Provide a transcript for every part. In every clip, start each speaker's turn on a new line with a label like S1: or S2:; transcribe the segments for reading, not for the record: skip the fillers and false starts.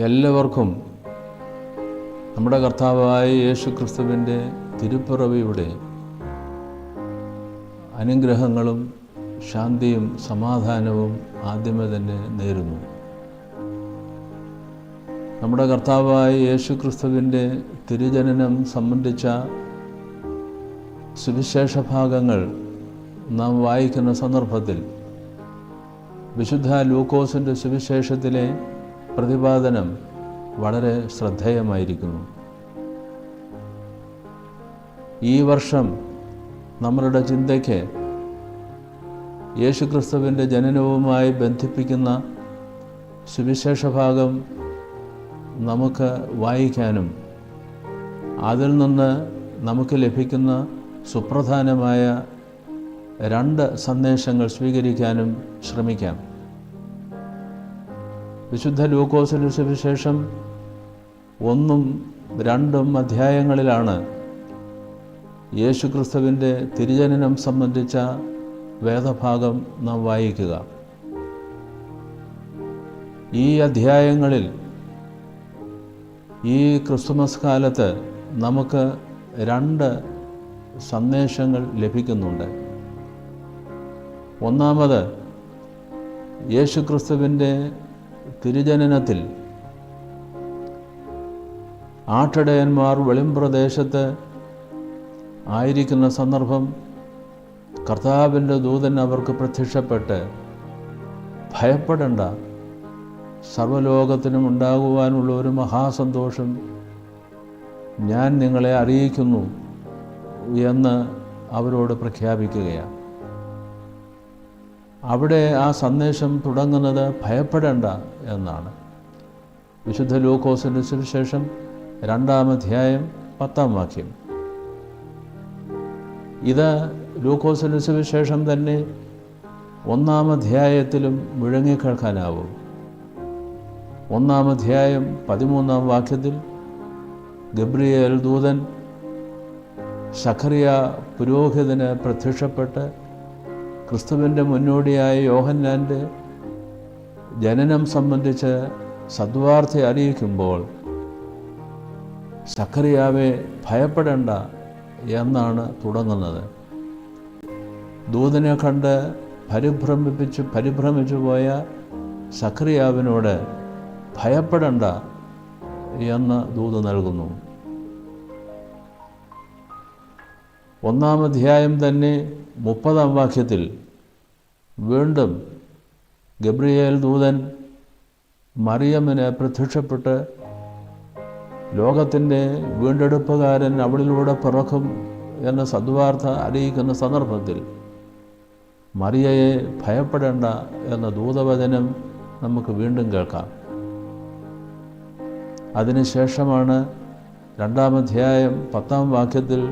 S1: എല്ലാവർക്കും നമ്മുടെ കർത്താവായ യേശു ക്രിസ്തുവിൻ്റെ തിരുപ്പിറവിയുടെ അനുഗ്രഹങ്ങളും ശാന്തിയും സമാധാനവും ആദ്യമേ തന്നെ നേരുന്നു. നമ്മുടെ കർത്താവായ യേശു ക്രിസ്തുവിൻ്റെ തിരുജനനം സംബന്ധിച്ച സുവിശേഷ ഭാഗങ്ങൾ നാം വായിക്കുന്ന സന്ദർഭത്തിൽ വിശുദ്ധ ലൂക്കോസിൻ്റെ സുവിശേഷത്തിലെ പ്രതിപാദനം വളരെ ശ്രദ്ധേയമായിരിക്കുന്നു. ഈ വർഷം നമ്മളുടെ ചിന്തയ്ക്ക് യേശുക്രിസ്തുവിൻ്റെ ജനനവുമായി ബന്ധിപ്പിക്കുന്ന സുവിശേഷ ഭാഗം നമുക്ക് വായിക്കാനും അതിൽ നിന്ന് നമുക്ക് ലഭിക്കുന്ന സുപ്രധാനമായ 2 സന്ദേശങ്ങൾ സ്വീകരിക്കാനും ശ്രമിക്കാം. വിശുദ്ധ ലൂക്കോസിൻ്റെ സുവിശേഷം 1ഉം 2ഉം അധ്യായങ്ങളിലാണ് യേശുക്രിസ്തുവിൻ്റെ തിരുജനനം സംബന്ധിച്ച വേദഭാഗം നാം വായിക്കുക. ഈ അധ്യായങ്ങളിൽ ഈ ക്രിസ്തുമസ് കാലത്ത് നമുക്ക് 2 സന്ദേശങ്ങൾ ലഭിക്കുന്നുണ്ട്. ഒന്നാമത്, യേശുക്രിസ്തുവിൻ്റെ തിരുജനനത്തിൽ ആട്ടിടയന്മാർ വെളിമ്പ്രദേശത്ത് ആയിരിക്കുന്ന സന്ദർഭം കർത്താവിൻ്റെ ദൂതൻ അവർക്ക് പ്രത്യക്ഷപ്പെട്ട്, ഭയപ്പെടേണ്ട, സർവ്വലോകത്തിനും ഉണ്ടാകുവാനുള്ള ഒരു മഹാസന്തോഷം ഞാൻ നിങ്ങളെ അറിയിക്കുന്നു എന്ന് അവരോട് പ്രഖ്യാപിക്കുകയാണ്. അവിടെ ആ സന്ദേശം തുടങ്ങുന്നത് ഭയപ്പെടേണ്ട എന്നാണ്. വിശുദ്ധ ലൂക്കോസിൻ്റെ സുവിശേഷം 2-ാം അധ്യായം 10-ാം വാക്യം. ഇത് ലൂക്കോസിൻ്റെ സുവിശേഷം തന്നെ 1-ാം അധ്യായത്തിലും മുഴങ്ങിക്കേൾക്കാനാവും. 1-ാം അധ്യായം 13-ാം വാക്യത്തിൽ ഗബ്രിയേൽ ദൂതൻ സഖറിയ പുരോഹിതന് പ്രത്യക്ഷപ്പെട്ട് ക്രിസ്തുവിൻ്റെ മുന്നോടിയായ യോഹന്നാൻ്റെ ജനനം സംബന്ധിച്ച് സദ്വാർത്ത അറിയിക്കുമ്പോൾ, സഖറിയാവെ ഭയപ്പെടേണ്ട എന്നാണ് തുടങ്ങുന്നത്. ദൂതനെ കണ്ട് പരിഭ്രമിച്ചു പോയ സഖറിയാവിനോട് ഭയപ്പെടേണ്ട എന്ന് ദൂത് നൽകുന്നു. 1-ാം അധ്യായം തന്നെ 30-ാം വാക്യത്തിൽ വീണ്ടും ഗബ്രിയേൽ ദൂതൻ മറിയമ്മിന് പ്രത്യക്ഷപ്പെട്ട് ലോകത്തിൻ്റെ വീണ്ടെടുപ്പുകാരൻ അവളിലൂടെ പിറക്കും എന്ന സദ്വാർത്ത അറിയിക്കുന്ന സന്ദർഭത്തിൽ മറിയയെ ഭയപ്പെടേണ്ട എന്ന ദൂതവചനം നമുക്ക് വീണ്ടും കേൾക്കാം. അതിനുശേഷമാണ് 2-ാം അധ്യായം 10-ാം വാക്യത്തിൽ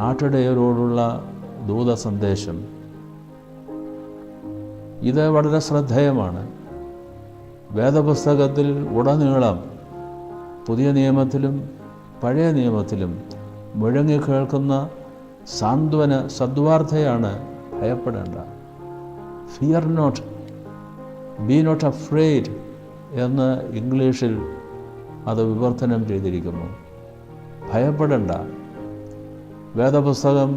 S1: ആട്ടിടയരോടുള്ള ദൂത സന്ദേശം. ഇത് വളരെ ശ്രദ്ധേയമാണ്. വേദപുസ്തകത്തിൽ ഉടനീളം പുതിയ നിയമത്തിലും പഴയ നിയമത്തിലും മുഴങ്ങിക്കേൾക്കുന്ന സാന്ത്വന സദ്വാർത്തയാണ് ഭയപ്പെടേണ്ട. Fear not, be not afraid എന്ന് ഇംഗ്ലീഷിൽ അത് വിവർത്തനം ചെയ്തിരിക്കുന്നു. ഭയപ്പെടേണ്ട. വേദപുസ്തകം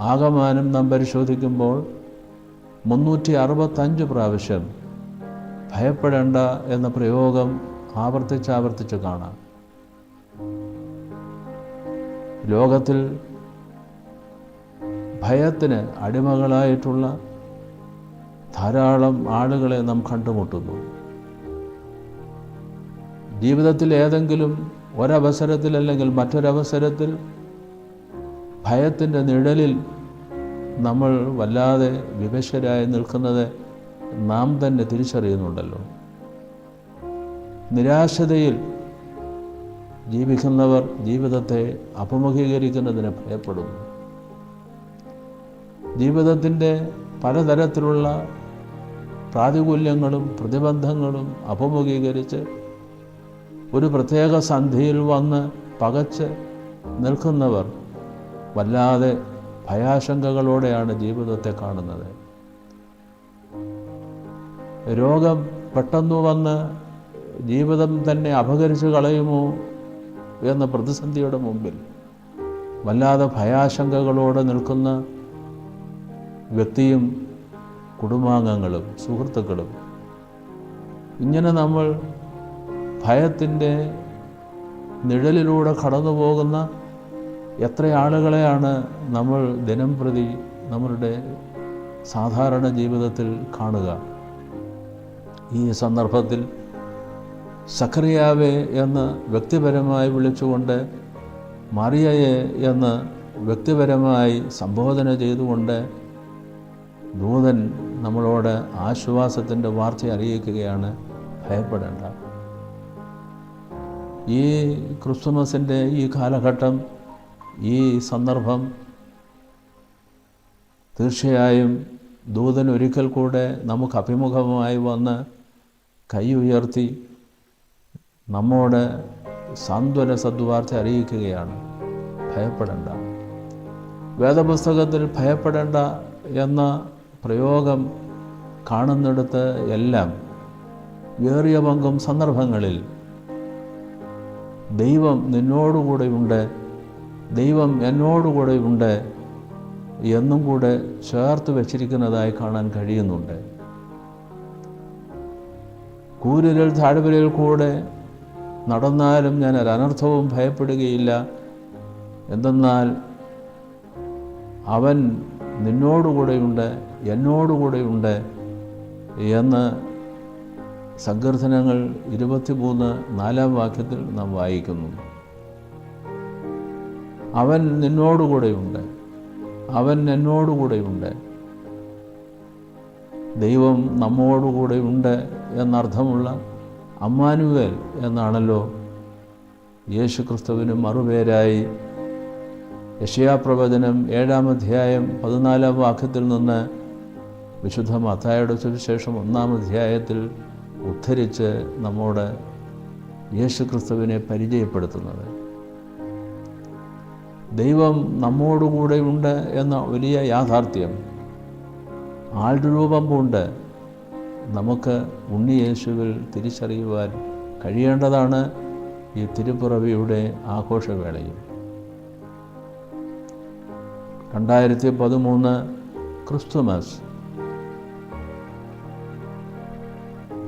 S1: ആകമാനം നാം പരിശോധിക്കുമ്പോൾ 365 പ്രാവശ്യം ഭയപ്പെടേണ്ട എന്ന പ്രയോഗം ആവർത്തിച്ച് കാണാം. ലോകത്തിൽ ഭയത്തിന് അടിമകളായിട്ടുള്ള ധാരാളം ആളുകളെ നാം കണ്ടുമുട്ടുന്നു. ജീവിതത്തിൽ ഏതെങ്കിലും ഒരവസരത്തിൽ അല്ലെങ്കിൽ മറ്റൊരവസരത്തിൽ ഭയത്തിൻ്റെ നിഴലിൽ നമ്മൾ വല്ലാതെ വിവശരായി നിൽക്കുന്നത് നാം തന്നെ തിരിച്ചറിയുന്നുണ്ടല്ലോ. നിരാശതയിൽ ജീവിക്കുന്നവർ ജീവിതത്തെ അഭിമുഖീകരിക്കുന്നതിന് ഭയപ്പെടുന്നു. ജീവിതത്തിൻ്റെ പലതരത്തിലുള്ള പ്രാതികൂല്യങ്ങളും പ്രതിബന്ധങ്ങളും അഭിമുഖീകരിച്ച് ഒരു പ്രത്യേക സന്ധിയിൽ വന്ന് പകച്ച് നിൽക്കുന്നവർ വല്ലാതെ ഭയാശങ്കകളോടെയാണ് ജീവിതത്തെ കാണുന്നത്. രോഗം പെട്ടെന്ന് വന്ന് ജീവിതം തന്നെ അപഹരിച്ചു കളയുമോ എന്ന പ്രതിസന്ധിയുടെ മുമ്പിൽ വല്ലാതെ ഭയാശങ്കകളോടെ നിൽക്കുന്ന വ്യക്തിയും കുടുംബാംഗങ്ങളും സുഹൃത്തുക്കളും, ഇങ്ങനെ നമ്മൾ ഭയത്തിൻ്റെ നിഴലിലൂടെ കടന്നു പോകുന്ന എത്ര ആളുകളെയാണ് നമ്മൾ ദിനം പ്രതി നമ്മളുടെ സാധാരണ ജീവിതത്തിൽ കാണുക. ഈ സന്ദർഭത്തിൽ സഖറിയാവേ എന്ന് വ്യക്തിപരമായി വിളിച്ചുകൊണ്ട്, മറിയയെ എന്ന് വ്യക്തിപരമായി സംബോധന ചെയ്തുകൊണ്ട് ദൂതൻ നമ്മളോട് ആശ്വാസത്തിൻ്റെ വാർത്ത അറിയിക്കുകയാണ്. ഭയപ്പെടേണ്ട. ഈ ക്രിസ്തുമസിൻ്റെ ഈ കാലഘട്ടം, ഈ സന്ദർഭം തീർച്ചയായും ദൂതൻ ഒരിക്കൽ കൂടെ നമുക്ക് അഭിമുഖമായി വന്ന് കൈ ഉയർത്തി നമ്മോട് സാന്ത്വന സദ്വാർത്ത അറിയിക്കുകയാണ്. ഭയപ്പെടേണ്ട. വേദപുസ്തകത്തിൽ ഭയപ്പെടേണ്ട എന്ന പ്രയോഗം കാണുന്നിടത്ത് എല്ലാം ഏറിയ പങ്കും സന്ദർഭങ്ങളിൽ ദൈവം നിന്നോടുകൂടെയുണ്ട്, ദൈവം എന്നോടുകൂടെയുണ്ട് എന്നും കൂടെ ചേർത്ത് വച്ചിരിക്കുന്നതായി കാണാൻ കഴിയുന്നുണ്ട്. കൂരിരുൾ താഴ്വരയിൽ കൂടെ നടന്നാലും ഞാൻ ഒരനർത്ഥവും ഭയപ്പെടുകയില്ല, എന്തെന്നാൽ അവൻ നിന്നോടുകൂടെയുണ്ട്, എന്നോടുകൂടെയുണ്ട് എന്ന് സങ്കീർത്തനങ്ങൾ 23:4 നാം വായിക്കുന്നു. അവൻ നിന്നോടുകൂടെയുണ്ട്, അവൻ എന്നോടുകൂടെയുണ്ട്. ദൈവം നമ്മോടുകൂടെയുണ്ട് എന്നർത്ഥമുള്ള അമ്മാനുവേൽ എന്നാണല്ലോ യേശുക്രിസ്തുവിന് മറുപേരായി യെശയ്യാപ്രവചനം 7-14 നിന്ന് വിശുദ്ധ മത്തായിയുടെ സുവിശേഷം 1 ഉദ്ധരിച്ച് നമ്മോട് യേശുക്രിസ്തുവിനെ പരിചയപ്പെടുത്തുന്നത്. ദൈവം നമ്മോടുകൂടെയുണ്ട് എന്ന വലിയ യാഥാർത്ഥ്യം ആൾരൂപം കൊണ്ട് നമുക്ക് ഉണ്ണി യേശുവിൽ തിരിച്ചറിയുവാൻ കഴിയേണ്ടതാണ് ഈ തിരുപ്പിറവിയുടെ ആഘോഷവേളയിൽ. 2013 ക്രിസ്തുമസ്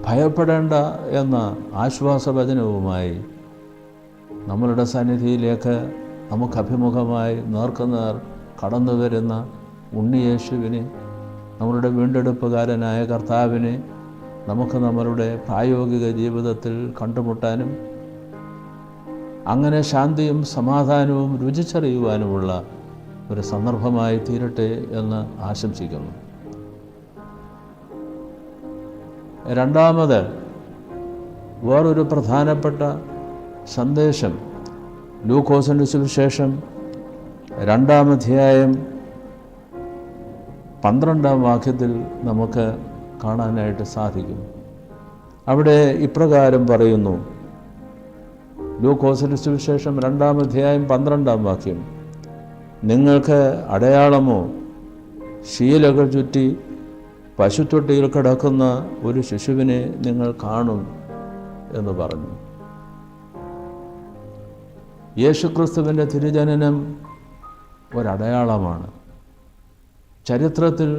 S1: ഭയപ്പെടേണ്ട എന്ന ആശ്വാസവചനവുമായി നമ്മളുടെ സന്നിധിയിലേക്ക് നമുക്ക് അഭിമുഖമായി നേർക്കുനേർ കടന്നു വരുന്ന ഉണ്ണിയേശുവിനെ, നമ്മളുടെ വീണ്ടെടുപ്പുകാരനായ കർത്താവിനെ നമുക്ക് നമ്മളുടെ പ്രായോഗിക ജീവിതത്തിൽ കണ്ടുമുട്ടാനും അങ്ങനെ ശാന്തിയും സമാധാനവും രുചിച്ചറിയുവാനുമുള്ള ഒരു സന്ദർഭമായി തീരട്ടെ എന്ന് ആശംസിക്കുന്നു. രണ്ടാമത് വേറൊരു പ്രധാനപ്പെട്ട സന്ദേശം ലൂക്കോസിൻ്റെ സുവിശേഷം 2-12 നമുക്ക് കാണാനായിട്ട് സാധിക്കും. അവിടെ ഇപ്രകാരം പറയുന്നു. ലൂക്കോസിൻ്റെ സുവിശേഷം 2-12 നിങ്ങൾക്ക് അടയാളമോ ശീലകൾ ചുറ്റി പശുത്തൊട്ടിയിൽ കിടക്കുന്ന ഒരു ശിശുവിനെ നിങ്ങൾ കാണും എന്ന് പറഞ്ഞു. യേശുക്രിസ്തുവിൻ്റെ തിരുജനനം ഒരടയാളമാണ്, ചരിത്രത്തിൽ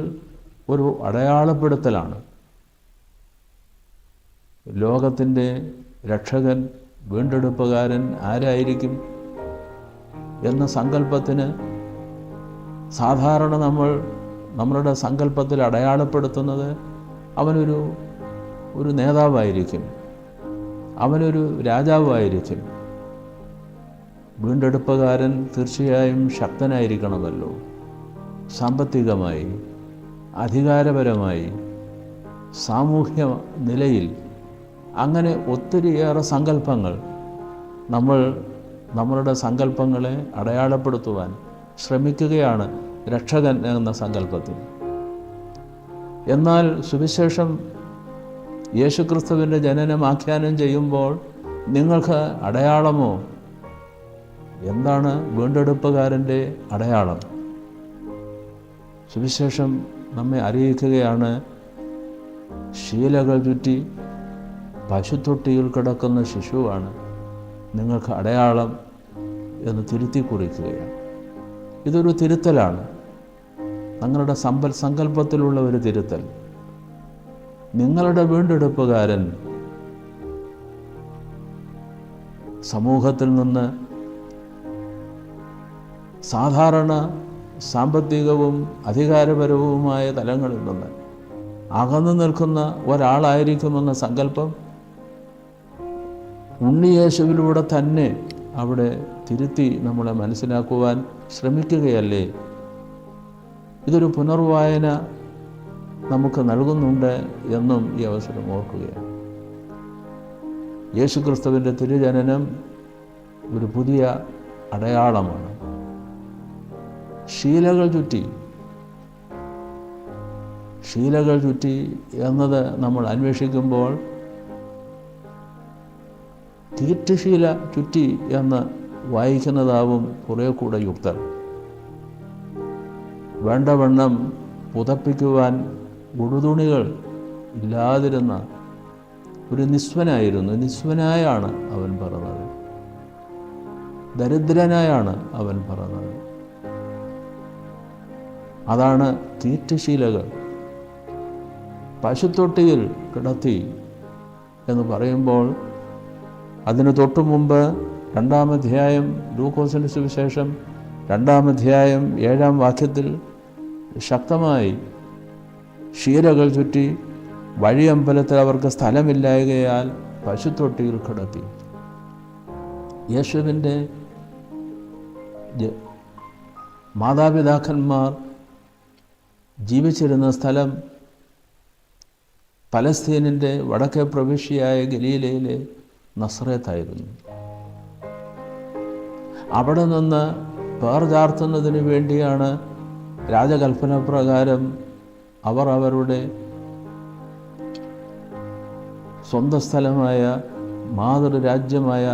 S1: ഒരു അടയാളപ്പെടുത്തലാണ്. ലോകത്തിൻ്റെ രക്ഷകൻ, വീണ്ടെടുപ്പുകാരൻ ആരായിരിക്കും എന്ന സങ്കല്പത്തിന് സാധാരണ നമ്മളുടെ സങ്കല്പത്തിൽ അടയാളപ്പെടുത്തുന്നത് അവനൊരു നേതാവായിരിക്കും, അവനൊരു രാജാവായിരിക്കും. വീണ്ടെടുപ്പുകാരൻ തീർച്ചയായും ശക്തനായിരിക്കണമല്ലോ. സാമ്പത്തികമായി, അധികാരപരമായി, സാമൂഹ്യ നിലയിൽ അങ്ങനെ ഒത്തിരിയേറെ സങ്കല്പങ്ങൾ നമ്മളുടെ സങ്കല്പങ്ങളെ അടയാളപ്പെടുത്തുവാൻ ശ്രമിക്കുകയാണ് രക്ഷകൻ എന്ന സങ്കല്പത്തിൽ. എന്നാൽ സുവിശേഷം യേശുക്രിസ്തുവിൻ്റെ ജനനം ആഖ്യാനം ചെയ്യുമ്പോൾ നിങ്ങൾക്ക് അടയാളമോ? എന്താണ് വീണ്ടെടുപ്പുകാരൻ്റെ അടയാളം? സുവിശേഷം നമ്മെ അറിയിക്കുകയാണ്, ശീലകൾ ചുറ്റി പശുത്തൊട്ടിയിൽ കിടക്കുന്ന ശിശുവാണ് നിങ്ങൾക്ക് അടയാളം എന്ന് തിരുത്തി കുറിക്കുകയാണ്. ഇതൊരു തിരുത്തലാണ്, നിങ്ങളുടെ സങ്കല്പത്തിലുള്ള ഒരു തിരുത്തൽ. നിങ്ങളുടെ വീണ്ടെടുപ്പുകാരൻ സമൂഹത്തിൽ നിന്ന് സാധാരണ സാമ്പത്തികവും അധികാരപരവുമായ തലങ്ങളിൽ നിന്ന് അകന്നു നിൽക്കുന്ന ഒരാളായിരിക്കുമെന്ന സങ്കല്പം ഉണ്ണിയേശുവിലൂടെ തന്നെ അവിടെ തിരുത്തി നമ്മളെ മനസ്സിലാക്കുവാൻ ശ്രമിക്കുകയല്ലേ? ഇതൊരു പുനർവായന നമുക്ക് നൽകുന്നുണ്ട് എന്നും ഈ അവസരം ഓർക്കുകയാണ്. യേശുക്രിസ്തുവിൻ്റെ തിരുജനനം ഒരു പുതിയ അടയാളമാണ്. ശീലകൾ ചുറ്റി എന്നത് നമ്മൾ അന്വേഷിക്കുമ്പോൾ തീറ്റുശീല ചുറ്റി എന്ന് വായിക്കുന്നതാവും കുറേ കൂടെ യുക്തം. വേണ്ടവണ്ണം പുതപ്പിക്കുവാൻ ഉടുതുണികൾ ഇല്ലാതിരുന്ന ഒരു നിസ്വനായാണ് അവൻ പറഞ്ഞത്. ദരിദ്രനായാണ് അവൻ പറഞ്ഞത്. അതാണ് തീറ്റുശീലകൾ. പശുത്തൊട്ടിയിൽ കിടത്തി എന്ന് പറയുമ്പോൾ അതിന് തൊട്ടു മുമ്പ് 2-ാം അധ്യായം, ലൂക്കോസിൻ്റെ സുവിശേഷം 2-ാം അധ്യായം 7-ാം വാക്യത്തിൽ ശക്തമായി ശീലകൾ ചുറ്റി വഴിയമ്പലത്തിൽ അവർക്ക് സ്ഥലമില്ലായകയാൽ പശുത്തൊട്ടിയിൽ കിടത്തി. യേശുവിൻ്റെ മാതാപിതാക്കന്മാർ ജീവിച്ചിരുന്ന സ്ഥലം പലസ്തീനിൻ്റെ വടക്കേ പ്രവിശ്യയായ ഗലീലയിലെ നസ്രത്തായിരുന്നു. അവിടെ നിന്ന് പേർ ചാർത്തുന്നതിന് വേണ്ടിയാണ് രാജകൽപ്പന പ്രകാരം അവർ അവരുടെ സ്വന്തം സ്ഥലമായ മാതൃരാജ്യമായ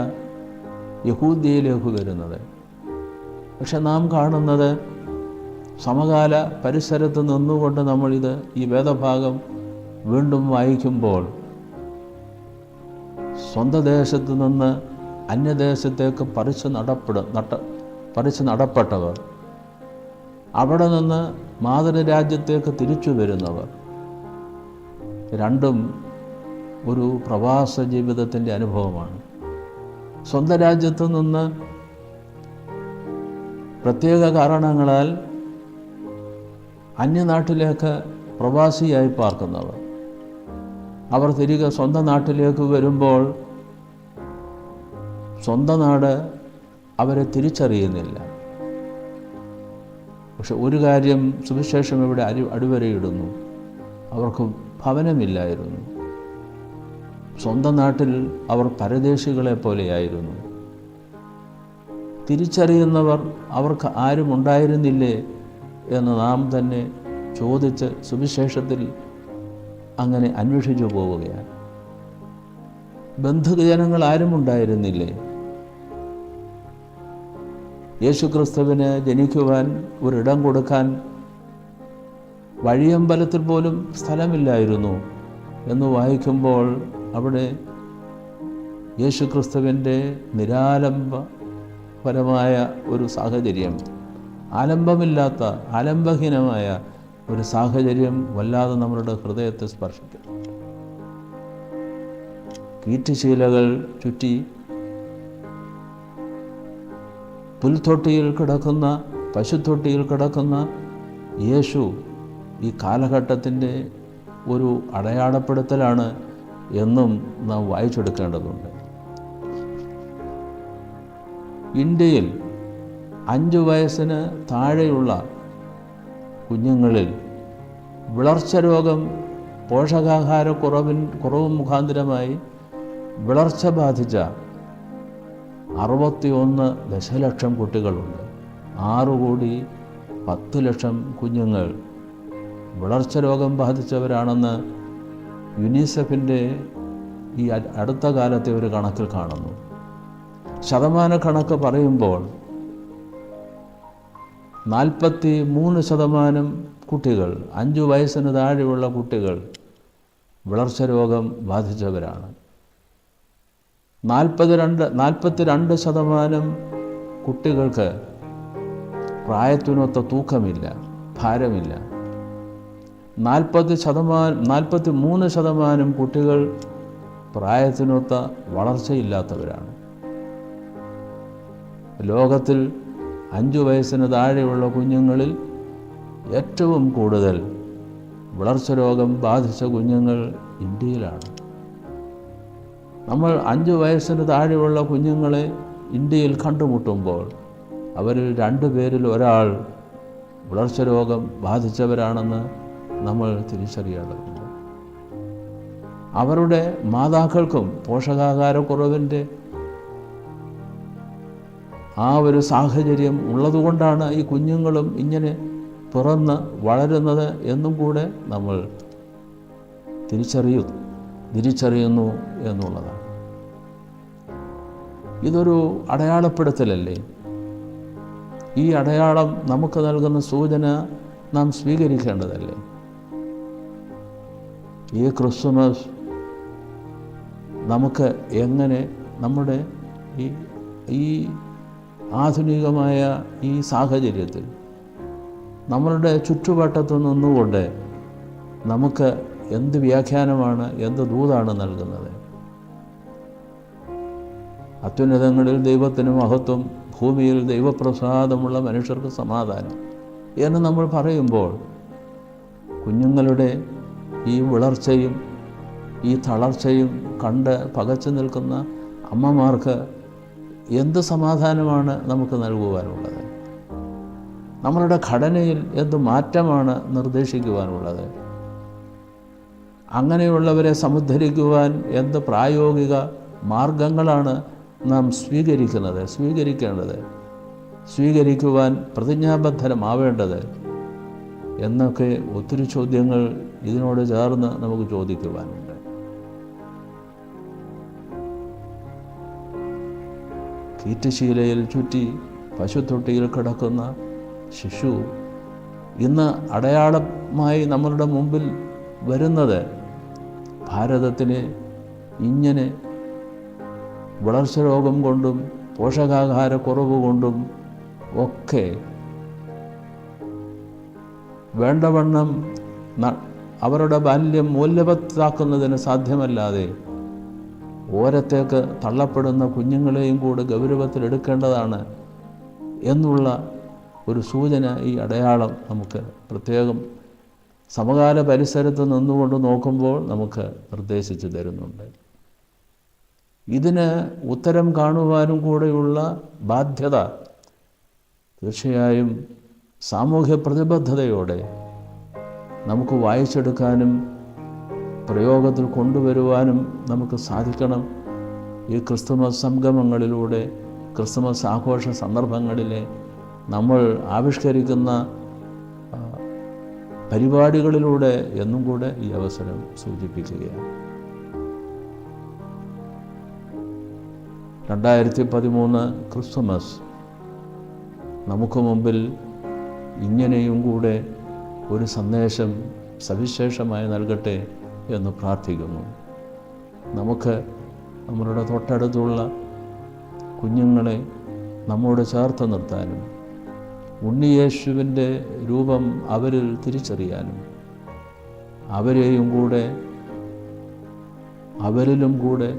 S1: യഹൂദ്യയിലേക്ക് വരുന്നത്. പക്ഷെ നാം കാണുന്നത് സമകാല പരിസരത്ത് നിന്നുകൊണ്ട് നമ്മളിത് ഈ വേദഭാഗം വീണ്ടും വായിക്കുമ്പോൾ സ്വന്തം ദേശത്ത് നിന്ന് അന്യദേശത്തേക്ക് പറിച്ച് നടപ്പെട്ടവർ, അവിടെ നിന്ന് മാതൃരാജ്യത്തേക്ക് തിരിച്ചു വരുന്നവർ, രണ്ടും ഒരു പ്രവാസ ജീവിതത്തിൻ്റെ അനുഭവമാണ്. സ്വന്തം രാജ്യത്തു നിന്ന് പ്രത്യേക കാരണങ്ങളാൽ അന്യനാട്ടിലേക്ക് പ്രവാസിയായി പാർക്കുന്നവർ, അവർ തിരികെ സ്വന്തം നാട്ടിലേക്ക് വരുമ്പോൾ സ്വന്തം നാട് അവരെ തിരിച്ചറിയുന്നില്ല. പക്ഷെ ഒരു കാര്യം സുവിശേഷം ഇവിടെ അടിവരയിടുന്നു: അവർക്ക് ഭവനമില്ലായിരുന്നു. സ്വന്തം നാട്ടിൽ അവർ പരദേശികളെ പോലെയായിരുന്നു. തിരിച്ചറിയുന്നവർ അവർക്ക് ആരും ഉണ്ടായിരുന്നില്ലേ എന്ന് നാം തന്നെ ചോദിച്ച് സുവിശേഷത്തിൽ അങ്ങനെ അന്വേഷിച്ചു പോവുകയാണ്. ബന്ധുജനങ്ങൾ ആരും ഉണ്ടായിരുന്നില്ലേ? യേശുക്രിസ്തുവിന് ജനിക്കുവാൻ ഒരിടം കൊടുക്കാൻ വഴിയമ്പലത്തിൽ പോലും സ്ഥലമില്ലായിരുന്നു എന്ന് വായിക്കുമ്പോൾ അവിടെ യേശുക്രിസ്തുവിൻ്റെ നിരാലംബപരമായ ഒരു സാഹചര്യം, ആലംബഹീനമായ ഒരു സാഹചര്യം വല്ലാതെ നമ്മളുടെ ഹൃദയത്തെ സ്പർശിക്കും. തീറ്റുശീലകൾ ചുറ്റി പശുത്തൊട്ടിയിൽ കിടക്കുന്ന യേശു ഈ കാലഘട്ടത്തിൻ്റെ ഒരു അടയാളപ്പെടുത്തലാണ് എന്നും നാം വായിച്ചെടുക്കേണ്ടതുണ്ട്. ഇന്ത്യയിൽ 5 വയസ്സിന് താഴെയുള്ള കുഞ്ഞുങ്ങളിൽ വിളർച്ച രോഗം, പോഷകാഹാരക്കുറവ് മുഖാന്തരമായി വിളർച്ച ബാധിച്ച 61 ദശലക്ഷം കുട്ടികളുണ്ട്. 6,10,00,000 കുഞ്ഞുങ്ങൾ വിളർച്ച രോഗം ബാധിച്ചവരാണെന്ന് യുനിസെഫിൻ്റെ ഈ അടുത്ത കാലത്തെ ഒരു കണക്കിൽ കാണുന്നു. ശതമാന കണക്ക് പറയുമ്പോൾ 43% കുട്ടികൾ, 5 വയസ്സിന് താഴെയുള്ള കുട്ടികൾ വിളർച്ച രോഗം ബാധിച്ചവരാണ്. 42% കുട്ടികൾക്ക് പ്രായത്തിനൊത്ത തൂക്കമില്ല, ഭാരമില്ല. 43% കുട്ടികൾ പ്രായത്തിനൊത്ത വളർച്ചയില്ലാത്തവരാണ്. ലോകത്തിൽ 5 വയസ്സിന് താഴെയുള്ള കുഞ്ഞുങ്ങളിൽ ഏറ്റവും കൂടുതൽ വളർച്ച രോഗം ബാധിച്ച കുഞ്ഞുങ്ങൾ ഇന്ത്യയിലാണ്. നമ്മൾ 5 വയസ്സിന് താഴെയുള്ള കുഞ്ഞുങ്ങളെ ഇന്ത്യയിൽ കണ്ടുമുട്ടുമ്പോൾ അവരിൽ 2 പേരിൽ ഒരാൾ വളർച്ച രോഗം ബാധിച്ചവരാണെന്ന് നമ്മൾ തിരിച്ചറിയേണ്ടതുണ്ട്. അവരുടെ മാതാക്കൾക്കും പോഷകാഹാരക്കുറവിൻ്റെ ആ ഒരു സാഹചര്യം ഉള്ളതുകൊണ്ടാണ് ഈ കുഞ്ഞുങ്ങളും ഇങ്ങനെ പിറന്ന് വളരുന്നത് എന്നും കൂടെ നമ്മൾ തിരിച്ചറിയുന്നു എന്നുള്ളതാണ്. ഇതൊരു അടയാളപ്പെടുത്തലല്ലേ? ഈ അടയാളം നമുക്ക് നൽകുന്ന സൂചന നാം സ്വീകരിക്കേണ്ടതല്ലേ? ഈ ക്രിസ്തുമസ് നമുക്ക് എങ്ങനെ നമ്മുടെ ഈ ആധുനികമായ ഈ സാഹചര്യത്തിൽ നമ്മളുടെ ചുറ്റുവട്ടത്തു നിന്നുകൊണ്ട് നമുക്ക് എന്ത് വ്യാഖ്യാനമാണ്, എന്ത് ദൂതാണ് നൽകുന്നത്? അത്യുന്നതങ്ങളിൽ ദൈവത്തിന് മഹത്വം, ഭൂമിയിൽ ദൈവപ്രസാദമുള്ള മനുഷ്യർക്ക് സമാധാനം എന്ന് നമ്മൾ പറയുമ്പോൾ കുഞ്ഞുങ്ങളുടെ ഈ വളർച്ചയും ഈ തളർച്ചയും കണ്ട് പകച്ചു നിൽക്കുന്ന അമ്മമാർക്ക് എന്ത് സമാധാനമാണ് നമുക്ക് നൽകുവാനുള്ളത്? നമ്മളുടെ ഘടനയിൽ എന്ത് മാറ്റമാണ് നിർദ്ദേശിക്കുവാനുള്ളത്? അങ്ങനെയുള്ളവരെ സമുദ്ധരിക്കുവാൻ എന്ത് പ്രായോഗിക മാർഗങ്ങളാണ് നാം സ്വീകരിക്കുവാൻ പ്രതിജ്ഞാബദ്ധരമാവേണ്ടത് എന്നൊക്കെ ഒത്തിരി ചോദ്യങ്ങൾ ഇതിനോട് ചേർന്ന് നമുക്ക് ചോദിക്കുവാനുണ്ട്. കീറ്റുശീലയിൽ ചുറ്റി പശുത്തൊട്ടിയിൽ കിടക്കുന്ന ശിശു ഇന്ന് അടയാളമായി നമ്മളുടെ മുമ്പിൽ വരുന്നത് ഭാരതത്തിന് ഇങ്ങനെ വളർച്ച രോഗം കൊണ്ടും പോഷകാഹാരക്കുറവ് കൊണ്ടും ഒക്കെ വേണ്ടവണ്ണം അവരുടെ ബാല്യം മൂല്യവത്താക്കുന്നതിന് സാധ്യമല്ലാതെ ഓരത്തേക്ക് തള്ളപ്പെടുന്ന കുഞ്ഞുങ്ങളെയും കൂടെ ഗൗരവത്തിലെടുക്കേണ്ടതാണ് എന്നുള്ള ഒരു സൂചന ഈ അടയാളം നമുക്ക് പ്രത്യേകം സമകാല പരിസരത്ത് നിന്നുകൊണ്ട് നോക്കുമ്പോൾ നമുക്ക് നിർദ്ദേശിച്ചു തരുന്നുണ്ട്. ഇതിന് ഉത്തരം കാണുവാനും കൂടെയുള്ള ബാധ്യത തീർച്ചയായും സാമൂഹ്യ പ്രതിബദ്ധതയോടെ നമുക്ക് വായിച്ചെടുക്കാനും പ്രയോഗത്തിൽ കൊണ്ടുവരുവാനും നമുക്ക് സാധിക്കണം. ഈ ക്രിസ്തുമസ് സംഗമങ്ങളിലൂടെ, ക്രിസ്തുമസ് ആഘോഷ സന്ദർഭങ്ങളിലെ നമ്മൾ ആവിഷ്കരിക്കുന്ന പരിപാടികളിലൂടെ എന്നും കൂടെ ഈ അവസരം സൂചിപ്പിക്കുകയാണ്. 2013 ക്രിസ്തുമസ് നമുക്ക് മുമ്പിൽ ഇങ്ങനെയും കൂടെ ഒരു സന്ദേശം സവിശേഷമായി നൽകട്ടെ എന്ന് പ്രാർത്ഥിക്കുന്നു. നമുക്ക് നമ്മളുടെ തൊട്ടടുത്തുള്ള കുഞ്ഞുങ്ങളെ നമ്മോട് ചേർത്ത് നിർത്താനും ഉണ്ണിയേശുവിൻ്റെ രൂപം അവരിൽ തിരിച്ചറിയാനും അവരിലും കൂടെ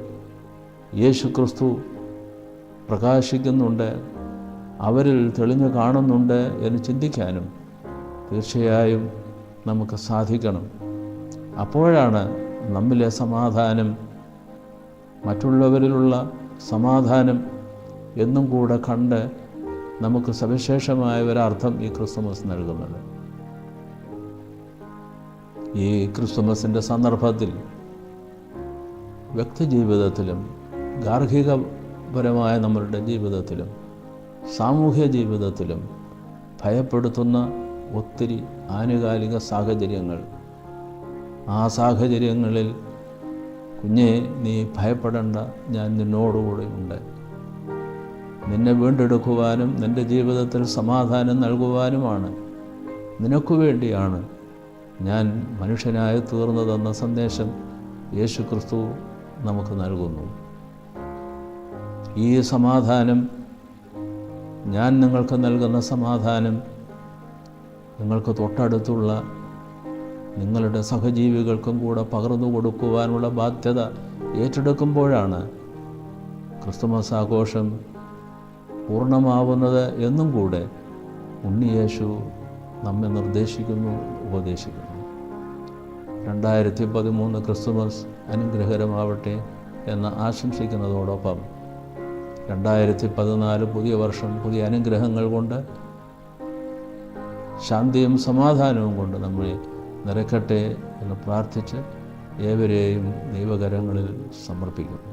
S1: യേശു ക്രിസ്തു പ്രകാശിക്കുന്നുണ്ട്, അവരിൽ തെളിഞ്ഞു കാണുന്നുണ്ട് എന്ന് ചിന്തിക്കാനും തീർച്ചയായും നമുക്ക് സാധിക്കണം. അപ്പോഴാണ് നമ്മിലെ സമാധാനം, മറ്റുള്ളവരിലുള്ള സമാധാനം എന്നും കൂടെ കണ്ട് നമുക്ക് സവിശേഷമായ ഒരർത്ഥം ഈ ക്രിസ്തുമസ് നൽകുന്നത്. ഈ ക്രിസ്തുമസിൻ്റെ സന്ദർഭത്തിൽ വ്യക്തിജീവിതത്തിലും ഗാർഹികപരമായ നമ്മളുടെ ജീവിതത്തിലും സാമൂഹ്യ ജീവിതത്തിലും ഭയപ്പെടുത്തുന്ന ഒത്തിരി ആനുകാലിക സാഹചര്യങ്ങൾ, ആ സാഹചര്യങ്ങളിൽ കുഞ്ഞെ നീ ഭയപ്പെടേണ്ട, ഞാൻ നിന്നോടുകൂടെ ഉണ്ട്. നിന്നെ വീണ്ടെടുക്കുവാനും നിൻ്റെ ജീവിതത്തിൽ സമാധാനം നൽകുവാനുമാണ്, നിനക്കു വേണ്ടിയാണ് ഞാൻ മനുഷ്യനായി തീർന്നതെന്ന സന്ദേശം യേശു ക്രിസ്തു നമുക്ക് നൽകുന്നു. ഈ സമാധാനം, ഞാൻ നിങ്ങൾക്ക് നൽകുന്ന സമാധാനം നിങ്ങൾക്ക് തൊട്ടടുത്തുള്ള നിങ്ങളുടെ സഹജീവികൾക്കും കൂടെ പകർന്നു കൊടുക്കുവാനുള്ള ബാധ്യത ഏറ്റെടുക്കുമ്പോഴാണ് ക്രിസ്തുമസ് ആഘോഷം പൂർണ്ണമാവുന്നത് എന്നും കൂടെ ഉണ്ണിയേശു നമ്മെ നിർദ്ദേശിക്കുന്നു, ഉപദേശിക്കുന്നു. 2013 ക്രിസ്തുമസ് അനുഗ്രഹകരമാവട്ടെ എന്ന് ആശംസിക്കുന്നതോടൊപ്പം 2014 പുതിയ വർഷം പുതിയ അനുഗ്രഹങ്ങൾ കൊണ്ട്, ശാന്തിയും സമാധാനവും കൊണ്ട് നമ്മെ നിറയ്ക്കട്ടെ എന്ന് പ്രാർത്ഥിച്ച് ഏവരെയും ദൈവകരങ്ങളിൽ സമർപ്പിക്കുന്നു.